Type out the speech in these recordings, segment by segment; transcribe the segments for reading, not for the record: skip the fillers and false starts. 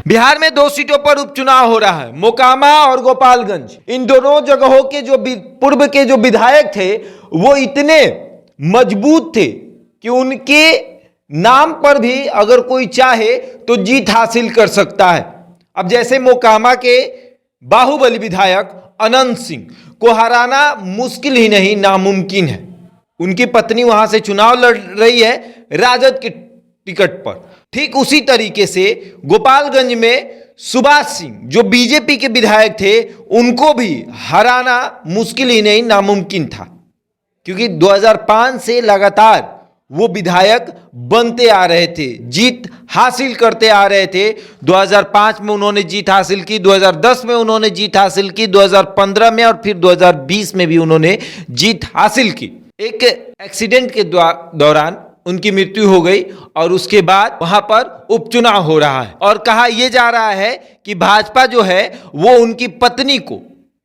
बिहार में 2 सीटों पर उपचुनाव हो रहा है, मोकामा और गोपालगंज। इन दोनों जगहों के जो पूर्व के जो विधायक थे वो इतने मजबूत थे कि उनके नाम पर भी अगर कोई चाहे तो जीत हासिल कर सकता है। अब जैसे मोकामा के बाहुबली विधायक अनंत सिंह को हराना मुश्किल ही नहीं नामुमकिन है। उनकी पत्नी वहां से चुनाव लड़ रही है राजद के टिकट पर। ठीक उसी तरीके से गोपालगंज में सुभाष सिंह जो बीजेपी के विधायक थे उनको भी हराना मुश्किल ही नहीं नामुमकिन था, क्योंकि 2005 से लगातार वो विधायक बनते आ रहे थे, जीत हासिल करते आ रहे थे। 2005 में उन्होंने जीत हासिल की, 2010 में उन्होंने जीत हासिल की, 2015 में और फिर 2020 में भी उन्होंने जीत हासिल की। एक एक्सीडेंट के दौरान उनकी मृत्यु हो गई और उसके बाद वहां पर उपचुनाव हो रहा है और कहा यह जा रहा है कि भाजपा जो है वो उनकी पत्नी को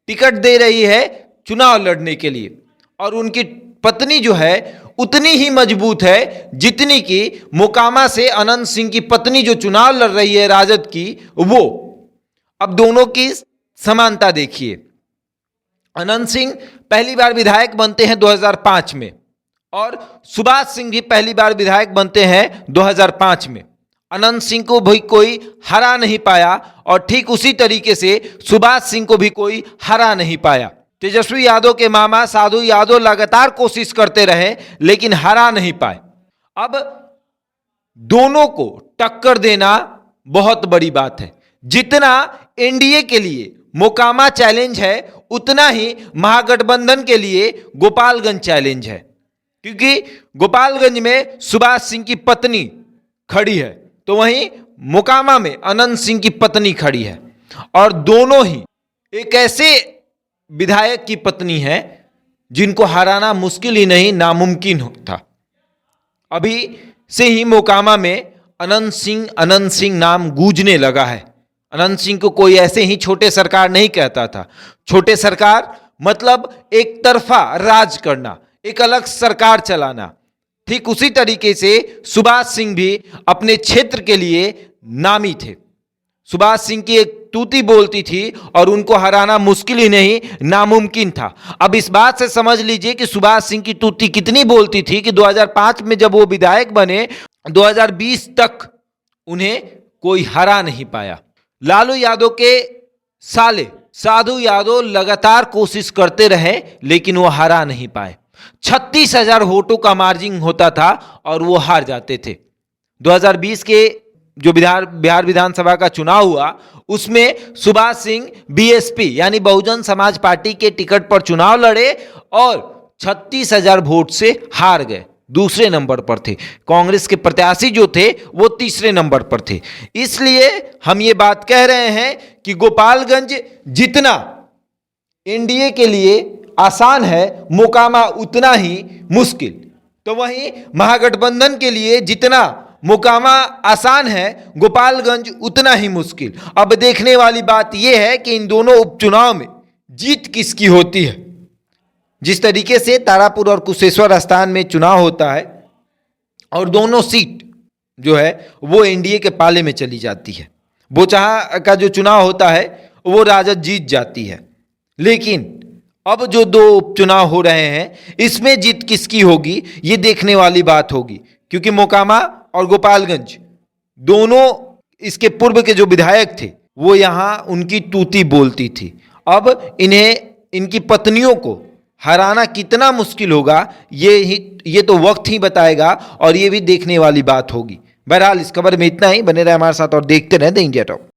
टिकट दे रही है चुनाव लड़ने के लिए, और उनकी पत्नी जो है उतनी ही मजबूत है जितनी कि मोकामा से अनंत सिंह की पत्नी जो चुनाव लड़ रही है राजद की वो। अब दोनों की समानता देखिए। अनंत सिंह पहली बार विधायक बनते हैं 2005 में और सुभाष सिंह भी पहली बार विधायक बनते हैं 2005 में। अनंत सिंह को भी कोई हरा नहीं पाया और ठीक उसी तरीके से सुभाष सिंह को भी कोई हरा नहीं पाया। तेजस्वी यादव के मामा साधु यादव लगातार कोशिश करते रहे लेकिन हरा नहीं पाए। अब दोनों को टक्कर देना बहुत बड़ी बात है। जितना एनडीए के लिए मोकामा चैलेंज है उतना ही महागठबंधन के लिए गोपालगंज चैलेंज है, क्योंकि गोपालगंज में सुभाष सिंह की पत्नी खड़ी है तो वहीं मोकामा में अनंत सिंह की पत्नी खड़ी है, और दोनों ही एक ऐसे विधायक की पत्नी है जिनको हराना मुश्किल ही नहीं नामुमकिन था। अभी से ही मोकामा में अनंत सिंह नाम गूंजने लगा है। अनंत सिंह को कोई ऐसे ही छोटे सरकार नहीं कहता था। छोटे सरकार मतलब एक तरफा राज करना, एक अलग सरकार चलाना। ठीक उसी तरीके से सुभाष सिंह भी अपने क्षेत्र के लिए नामी थे। सुभाष सिंह की एक तूती बोलती थी और उनको हराना मुश्किल ही नहीं नामुमकिन था। अब इस बात से समझ लीजिए कि सुभाष सिंह की तूती कितनी बोलती थी कि 2005 में जब वो विधायक बने 2020 तक उन्हें कोई हरा नहीं पाया। लालू यादव के साले साधु यादव लगातार कोशिश करते रहे लेकिन वो हरा नहीं पाए। 36,000 वोटों का मार्जिन होता था और वो हार जाते थे। 2020 के जो बिहार विधानसभा का चुनाव हुआ उसमें सुभाष सिंह बीएसपी यानी बहुजन समाज पार्टी के टिकट पर चुनाव लड़े और 36,000 वोट से हार गए, दूसरे नंबर पर थे। कांग्रेस के प्रत्याशी जो थे वो तीसरे नंबर पर थे। इसलिए हम ये बात कह रहे हैं कि गोपालगंज जितना एनडीए के लिए आसान है मोकामा उतना ही मुश्किल। तो वहीं महागठबंधन के लिए जितना मोकामा आसान है गोपालगंज उतना ही मुश्किल। अब देखने वाली बात यह है कि इन दोनों उपचुनाव में जीत किसकी होती है। जिस तरीके से तारापुर और कुशेश्वर स्थान में चुनाव होता है और दोनों सीट जो है वो एनडीए के पाले में चली जाती है। बोचहा का जो चुनाव होता है वो राजद जीत जाती है। लेकिन अब जो 2 उपचुनाव हो रहे हैं इसमें जीत किसकी होगी ये देखने वाली बात होगी, क्योंकि मोकामा और गोपालगंज दोनों इसके पूर्व के जो विधायक थे वो यहाँ उनकी तूती बोलती थी। अब इनकी पत्नियों को हराना कितना मुश्किल होगा ये तो वक्त ही बताएगा और ये भी देखने वाली बात होगी। बहरहाल इस खबर में इतना ही। बने रहे हमारे साथ और देखते रहे द इंडिया टॉक।